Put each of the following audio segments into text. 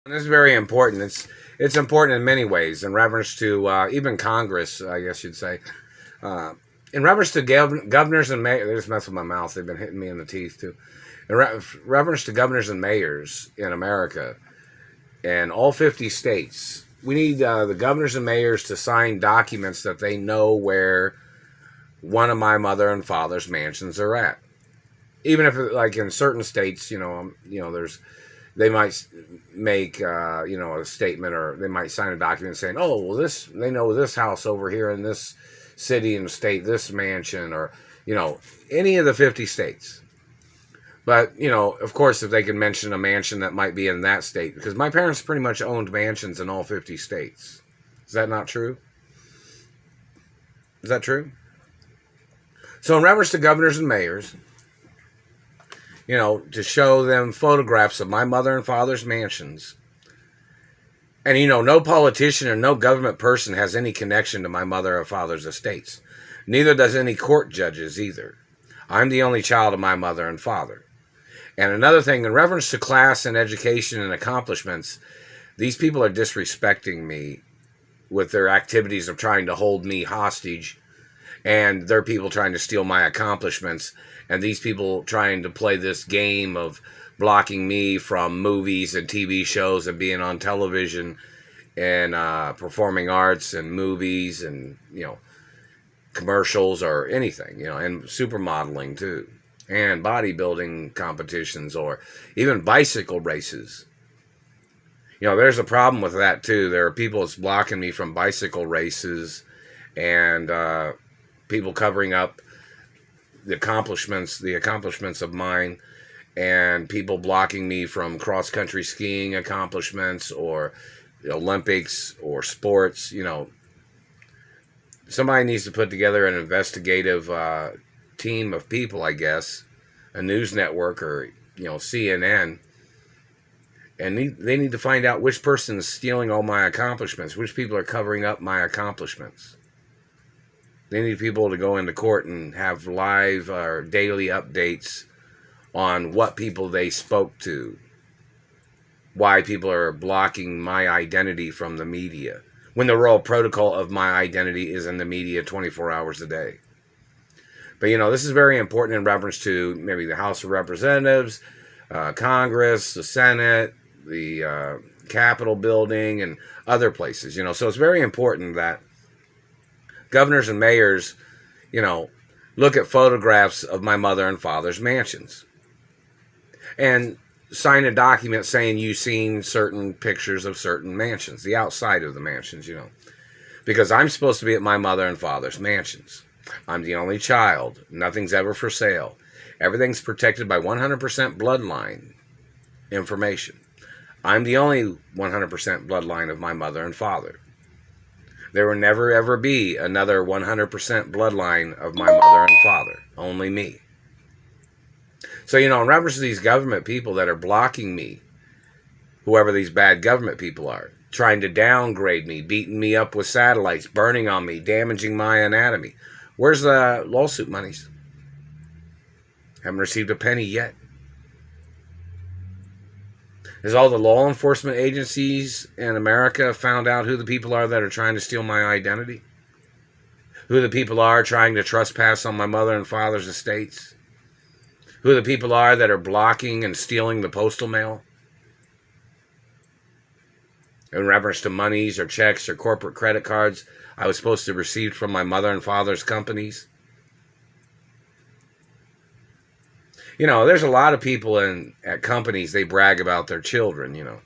This is very important. It's important in many ways in reference to even Congress, I guess you'd say. Uh, in reference to governors and mayors, they just mess with my mouth. They've been hitting me in the teeth too. In reference to governors and mayors in America and all 50 states, we need the governors and mayors to sign documents that they know where one of my mother and father's mansions are at. Even if, like in certain states, there's they might make a statement, or they might sign a document saying, "Oh, well, they know this house over here in this city and state, this mansion, or any of the 50 states." But of course, if they can mention a mansion that might be in that state, because my parents pretty much owned mansions in all 50 states. Is that not true? Is that true? So, in reference to governors and mayors, to show them photographs of my mother and father's mansions. And, no politician or no government person has any connection to my mother or father's estates. Neither does any court judges either. I'm the only child of my mother and father. And another thing, in reference to class and education and accomplishments, these people are disrespecting me with their activities of trying to hold me hostage. And they're people trying to steal my accomplishments. And these people trying to play this game of blocking me from movies and TV shows and being on television and performing arts and movies and, commercials or anything, and supermodeling too. And bodybuilding competitions or even bicycle races. There's a problem with that too. There are people that's blocking me from bicycle races and people covering up the accomplishments of mine, and people blocking me from cross-country skiing accomplishments or Olympics or sports. Somebody needs to put together an investigative team of people, I guess, a news network or, CNN, and they need to find out which person is stealing all my accomplishments, which people are covering up my accomplishments. They need people to go into court and have live or daily updates on what people they spoke to, why people are blocking my identity from the media, when the royal protocol of my identity is in the media 24 hours a day. But, this is very important in reference to maybe the House of Representatives, Congress, the Senate, the Capitol building, and other places, So it's very important that governors and mayors, look at photographs of my mother and father's mansions and sign a document saying you've seen certain pictures of certain mansions, the outside of the mansions, because I'm supposed to be at my mother and father's mansions. I'm the only child. Nothing's ever for sale. Everything's protected by 100% bloodline information. I'm the only 100% bloodline of my mother and father. There will never ever be another 100% bloodline of my mother and father. Only me. So, in reference to these government people that are blocking me, whoever these bad government people are, trying to downgrade me, beating me up with satellites, burning on me, damaging my anatomy. Where's the lawsuit monies? Haven't received a penny yet. Has all the law enforcement agencies in America found out who the people are that are trying to steal my identity? Who the people are trying to trespass on my mother and father's estates? Who the people are that are blocking and stealing the postal mail? In reference to monies or checks or corporate credit cards I was supposed to receive from my mother and father's companies. There's a lot of people at companies, they brag about their children,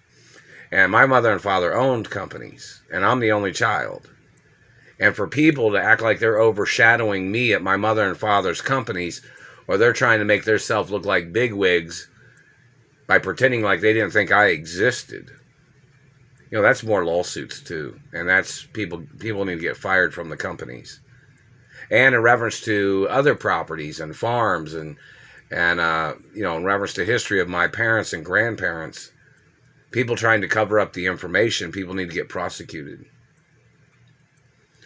And my mother and father owned companies, and I'm the only child. And for people to act like they're overshadowing me at my mother and father's companies, or they're trying to make themselves look like bigwigs by pretending like they didn't think I existed. That's more lawsuits too. And that's people need to get fired from the companies. And in reference to other properties and farms and in reference to history of my parents and grandparents, people trying to cover up the information, people need to get prosecuted.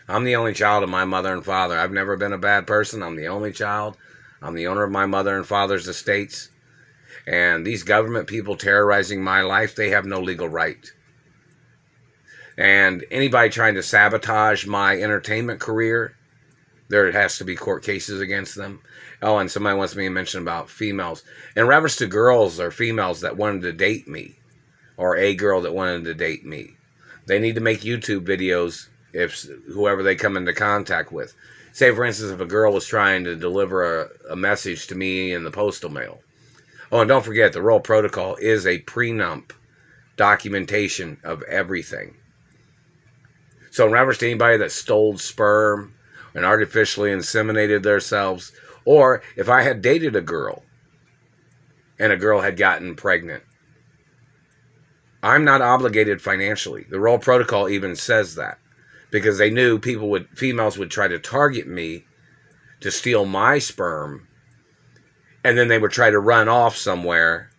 I'm the only child of my mother and father. I've never been a bad person. I'm the only child. I'm the owner of my mother and father's estates. And these government people terrorizing my life, they have no legal right. And anybody trying to sabotage my entertainment career, there has to be court cases against them. Oh, and somebody wants me to mention about females. In reference to girls or females that wanted to date me, or a girl that wanted to date me, they need to make YouTube videos if whoever they come into contact with. Say, for instance, if a girl was trying to deliver a message to me in the postal mail. Oh, and don't forget, the Royal Protocol is a prenup documentation of everything. So in reference to anybody that stole sperm and artificially inseminated themselves, or if I had dated a girl and a girl had gotten pregnant, I'm not obligated financially. The Royal Protocol even says that, because they knew females would try to target me to steal my sperm, and then they would try to run off somewhere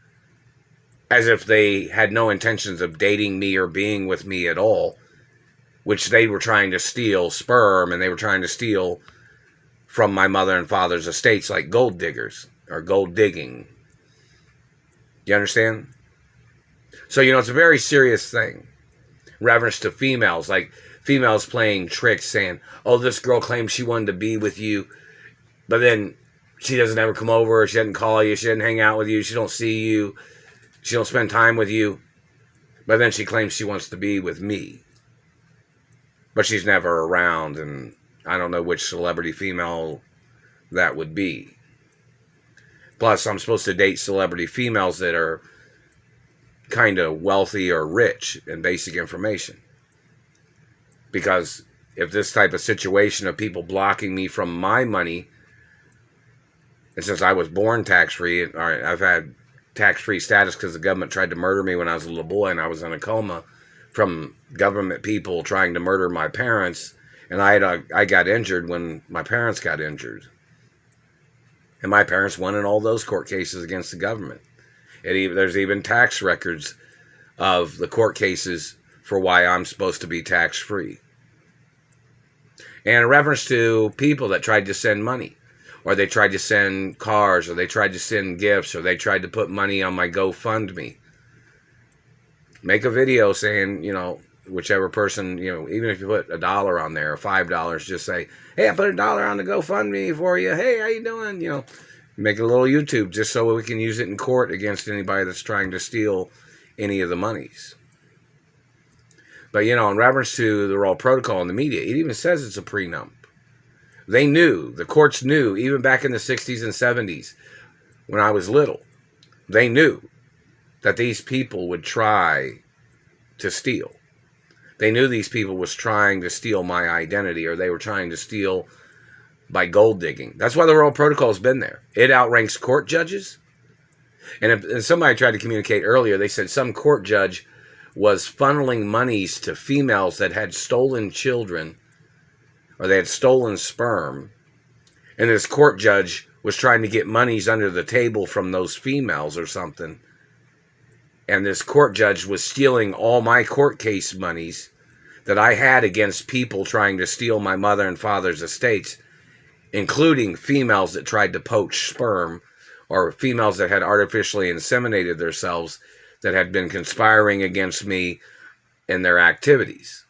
as if they had no intentions of dating me or being with me at all, which they were trying to steal sperm, and they were trying to steal from my mother and father's estates, like gold diggers or gold digging. You understand? So, it's a very serious thing. Reference to females, like females playing tricks, saying, oh, this girl claims she wanted to be with you, but then she doesn't ever come over, she doesn't call you, she doesn't hang out with you, she don't see you, she don't spend time with you, but then she claims she wants to be with me. But she's never around, and I don't know which celebrity female that would be. Plus, I'm supposed to date celebrity females that are kind of wealthy or rich in basic information. Because if this type of situation of people blocking me from my money, and since I was born tax-free, I've had tax-free status because the government tried to murder me when I was a little boy and I was in a coma from government people trying to murder my parents, and I got injured when my parents got injured. And my parents won in all those court cases against the government. There's even tax records of the court cases for why I'm supposed to be tax-free. And in reference to people that tried to send money, or they tried to send cars, or they tried to send gifts, or they tried to put money on my GoFundMe, make a video saying, whichever person, even if you put $1 on there or $5, just say, hey, I put $1 on the GoFundMe for you. Hey, how you doing? Make a little YouTube just so we can use it in court against anybody that's trying to steal any of the monies. But, in reference to the Royal Protocol in the media, it even says it's a prenup. They knew, the courts knew, even back in the 60s and 70s, when I was little, they knew that these people would try to steal. They knew these people was trying to steal my identity, or they were trying to steal by gold digging. That's why the Royal Protocol has been there. It outranks court judges. And somebody tried to communicate earlier, they said some court judge was funneling monies to females that had stolen children, or they had stolen sperm, and this court judge was trying to get monies under the table from those females or something. And this court judge was stealing all my court case monies that I had against people trying to steal my mother and father's estates, including females that tried to poach sperm, or females that had artificially inseminated themselves that had been conspiring against me in their activities.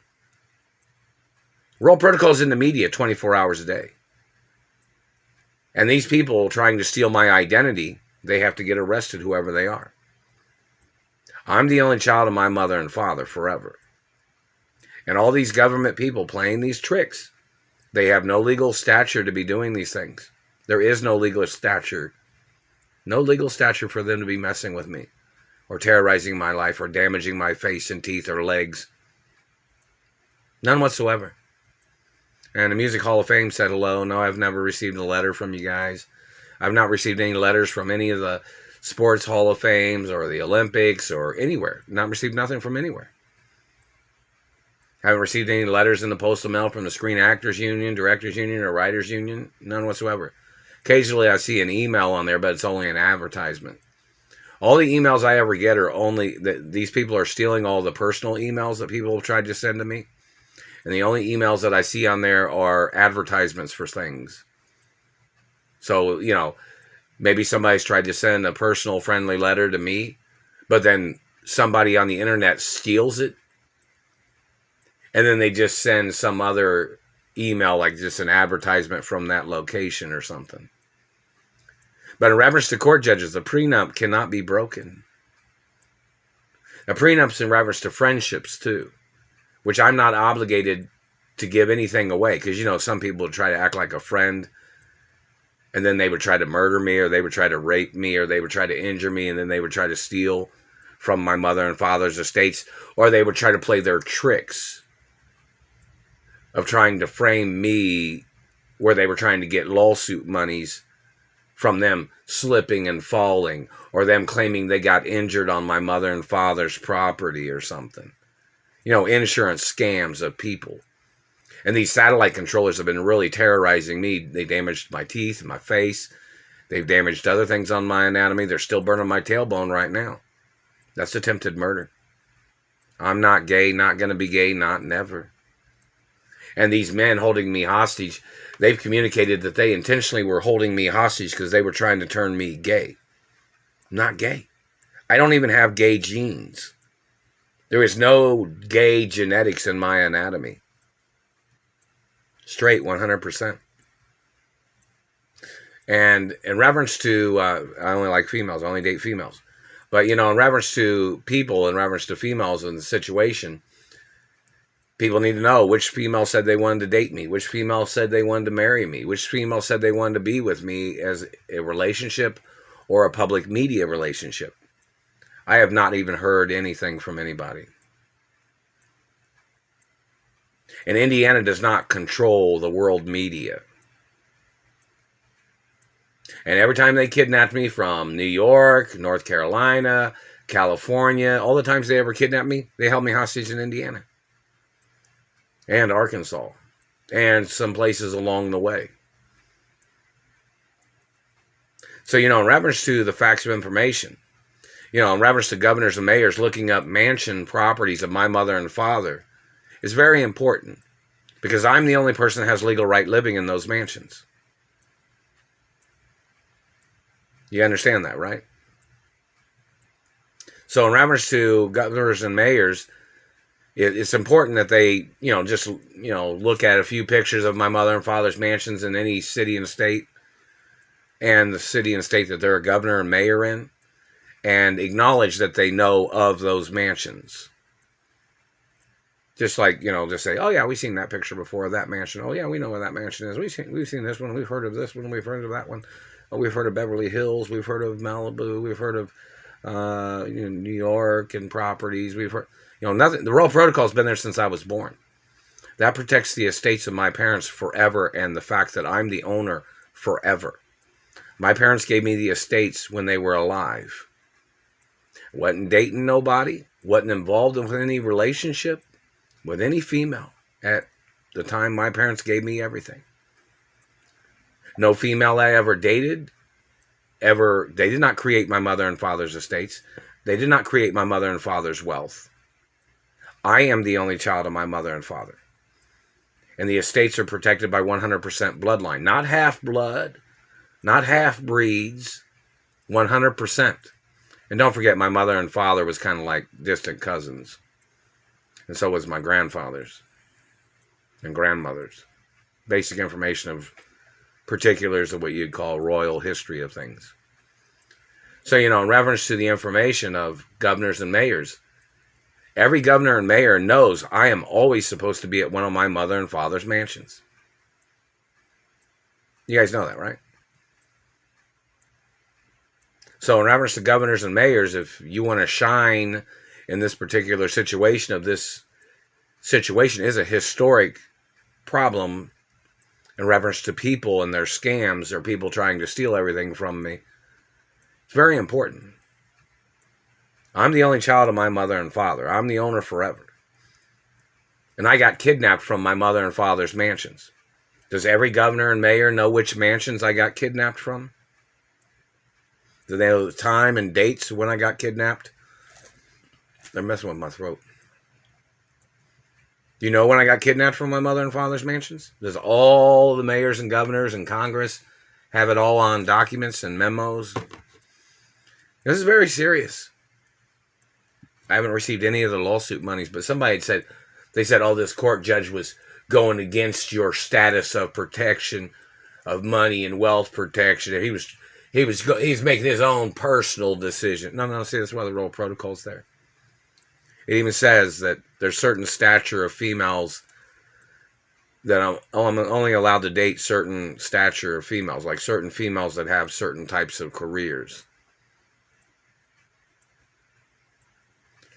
Royal Protocol is in the media 24 hours a day. And these people trying to steal my identity, they have to get arrested, whoever they are. I'm the only child of my mother and father forever. And all these government people playing these tricks, they have no legal stature to be doing these things. There is no legal stature. No legal stature for them to be messing with me, or terrorizing my life, or damaging my face and teeth or legs. None whatsoever. And the Music Hall of Fame said hello. No, I've never received a letter from you guys. I've not received any letters from any of the Sports Hall of Fames or the Olympics or anywhere. Not received nothing from anywhere. Haven't received any letters in the postal mail from the Screen Actors Union, Directors Union, or Writers Union. None whatsoever. Occasionally I see an email on there, but it's only an advertisement. All the emails I ever get are only that these people are stealing all the personal emails that people have tried to send to me. And the only emails that I see on there are advertisements for things. So, Maybe somebody's tried to send a personal friendly letter to me, but then somebody on the internet steals it, and then they just send some other email, like just an advertisement from that location or something. But in reference to court judges, a prenup cannot be broken. A prenup's in reference to friendships too, which I'm not obligated to give anything away, because some people would try to act like a friend, and then they would try to murder me, or they would try to rape me, or they would try to injure me, and then they would try to steal from my mother and father's estates, or they would try to play their tricks of trying to frame me, where they were trying to get lawsuit monies from them slipping and falling, or them claiming they got injured on my mother and father's property or something. Insurance scams of people. And these satellite controllers have been really terrorizing me. They damaged my teeth and my face. They've damaged other things on my anatomy. They're still burning my tailbone right now. That's attempted murder. I'm not gay, not going to be gay, not never. And these men holding me hostage, they've communicated that they intentionally were holding me hostage because they were trying to turn me gay. I'm not gay. I don't even have gay genes. There is no gay genetics in my anatomy. Straight, 100%. And in reference to, I only like females, I only date females. But, in reference to people, in reference to females in the situation, people need to know which female said they wanted to date me, which female said they wanted to marry me, which female said they wanted to be with me as a relationship or a public media relationship. I have not even heard anything from anybody. And Indiana does not control the world media. And every time they kidnapped me from New York, North Carolina, California, all the times they ever kidnapped me, they held me hostage in Indiana. And Arkansas. And some places along the way. So, in reference to the facts of information, in reference to governors and mayors looking up mansion properties of my mother and father, is very important, because I'm the only person that has legal right living in those mansions. You understand that, right? So in reference to governors and mayors, it's important that they, just, look at a few pictures of my mother and father's mansions in any city and state, and the city and state that they're a governor and mayor in, and acknowledge that they know of those mansions. Just like, just say, oh yeah, we've seen that picture before of that mansion. Oh yeah, we know where that mansion is. We've seen this one. We've heard of this one. We've heard of that one. Oh, we've heard of Beverly Hills. We've heard of Malibu. We've heard of New York and properties. We've heard, nothing. The Royal Protocol's been there since I was born. That protects the estates of my parents forever, and the fact that I'm the owner forever. My parents gave me the estates when they were alive. Wasn't dating nobody. Wasn't involved in any relationship with any female at the time my parents gave me everything. No female I ever dated, they did not create my mother and father's estates. They did not create my mother and father's wealth. I am the only child of my mother and father. And the estates are protected by 100% bloodline. Not half blood, not half breeds, 100%. And don't forget, my mother and father was kind of like distant cousins. And so was my grandfathers and grandmothers. Basic information of particulars of what you'd call royal history of things. So, in reference to the information of governors and mayors, every governor and mayor knows I am always supposed to be at one of my mother and father's mansions. You guys know that, right? So in reference to governors and mayors, if you want to shine in this particular situation, this situation is a historic problem in reference to people and their scams or people trying to steal everything from me. It's very important. I'm the only child of my mother and father. I'm the owner forever. And I got kidnapped from my mother and father's mansions. Does every governor and mayor know which mansions I got kidnapped from? Do they know the time and dates when I got kidnapped? They're messing with my throat. Do you know when I got kidnapped from my mother and father's mansions? Does all the mayors and governors and Congress have it all on documents and memos. This is very serious. I haven't received any of the lawsuit monies, but somebody had said, they said, oh, this court judge was going against your status of protection of money and wealth protection. He's making his own personal decision. No, see, that's why the role protocol's there. It even says that there's certain stature of females that I'm only allowed to date certain stature of females, like certain females that have certain types of careers.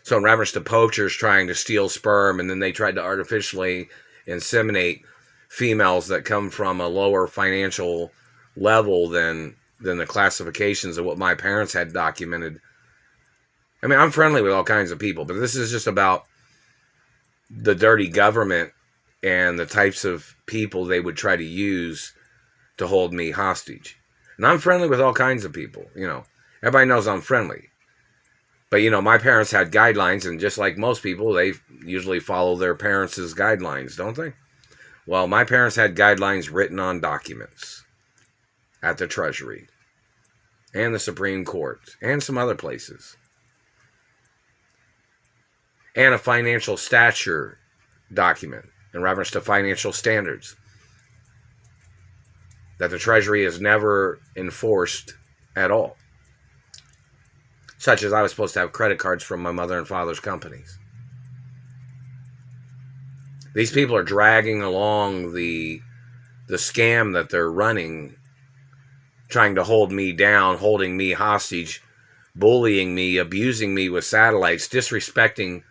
So in reference to poachers trying to steal sperm, and then they tried to artificially inseminate females that come from a lower financial level than the classifications of what my parents had documented. I mean, I'm friendly with all kinds of people, but this is just about the dirty government and the types of people they would try to use to hold me hostage. And I'm friendly with all kinds of people, you know. Everybody knows I'm friendly. But, you know, my parents had guidelines, and just like most people, they usually follow their parents' guidelines, don't they? Well, my parents had guidelines written on documents at the Treasury and the Supreme Court and some other places. And a financial stature document in reference to financial standards that the Treasury has never enforced at all. Such as I was supposed to have credit cards from my mother and father's companies. These people are dragging along the scam that they're running, trying to hold me down, holding me hostage, bullying me, abusing me with satellites, disrespecting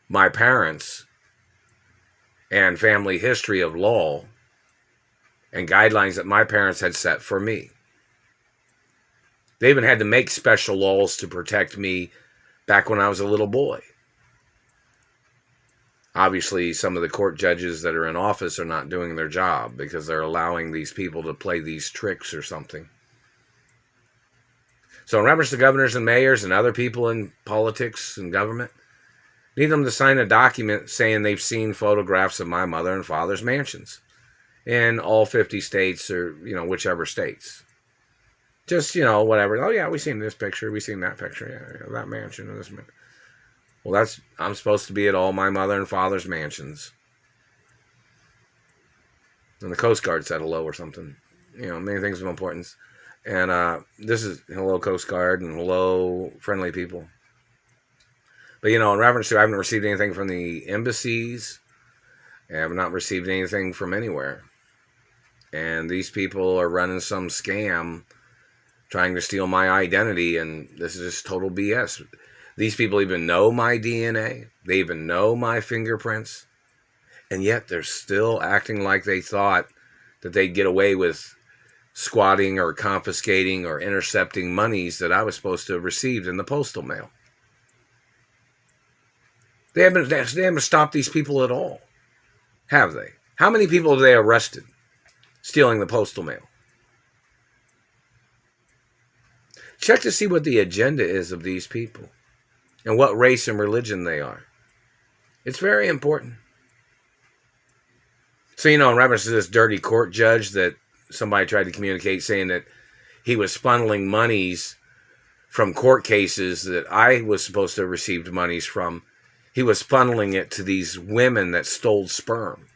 my parents and family history of law and guidelines that my parents had set for me. They even had to make special laws to protect me back when I was a little boy. Obviously, some of the court judges that are in office are not doing their job because they're allowing these people to play these tricks or something. So in reference to governors and mayors and other people in politics and government, need them to sign a document saying they've seen photographs of my mother and father's mansions in all 50 states or, you know, whichever states. Just, you know, whatever. Oh, yeah, we seen this picture. We seen that picture. Yeah, that mansion and this mansion. Well, I'm supposed to be at all my mother and father's mansions. And the Coast Guard said hello or something. You know, many things of importance. And this is hello, Coast Guard, and hello, friendly people. But, you know, in reference to, I haven't received anything from the embassies. I have not received anything from anywhere. And these people are running some scam trying to steal my identity, and this is just total BS. These people even know my DNA. They even know my fingerprints. And yet they're still acting like they thought that they'd get away with squatting or confiscating or intercepting monies that I was supposed to have received in the postal mail. They haven't stopped these people at all, have they? How many people have they arrested stealing the postal mail? Check to see what the agenda is of these people and what race and religion they are. It's very important. So, you know, in reference to this dirty court judge that somebody tried to communicate saying that he was funneling monies from court cases that I was supposed to have received monies from, he was funneling it to these women that stole sperm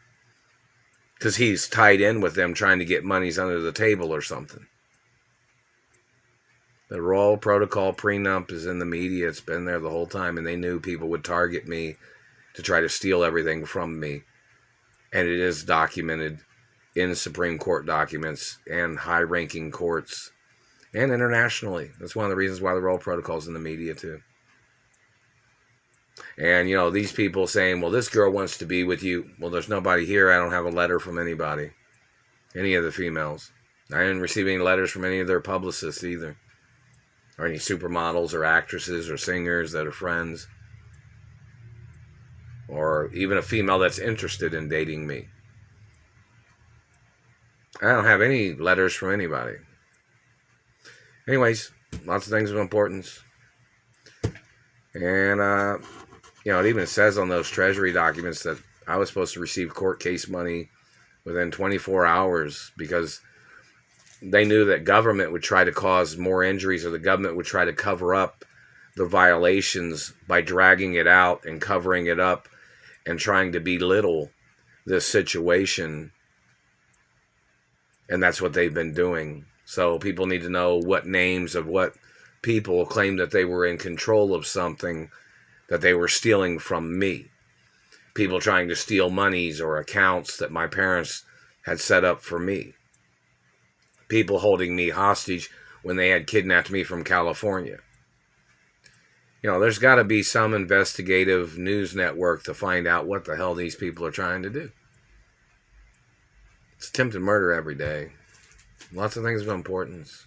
because he's tied in with them trying to get monies under the table or something. The Royal Protocol prenup is in the media. It's been there the whole time, and they knew people would target me to try to steal everything from me. And it is documented in Supreme Court documents and high-ranking courts and internationally. That's one of the reasons why the Royal Protocol is in the media, too. And, you know, these people saying, well, this girl wants to be with you. Well, there's nobody here. I don't have a letter from anybody, any of the females. I didn't receive any letters from any of their publicists either, or any supermodels or actresses or singers that are friends, or even a female that's interested in dating me. I don't have any letters from anybody. Anyways, lots of things of importance. And, you know, it even says on those Treasury documents that I was supposed to receive court case money within 24 hours because they knew that government would try to cause more injuries, or the government would try to cover up the violations by dragging it out and covering it up and trying to belittle this situation. And that's what they've been doing. So people need to know what names of what people claim that they were in control of something that they were stealing from me. People trying to steal monies or accounts that my parents had set up for me. People holding me hostage when they had kidnapped me from California. You know, there's got to be some investigative news network to find out what the hell these people are trying to do. It's attempted murder every day. Lots of things of importance.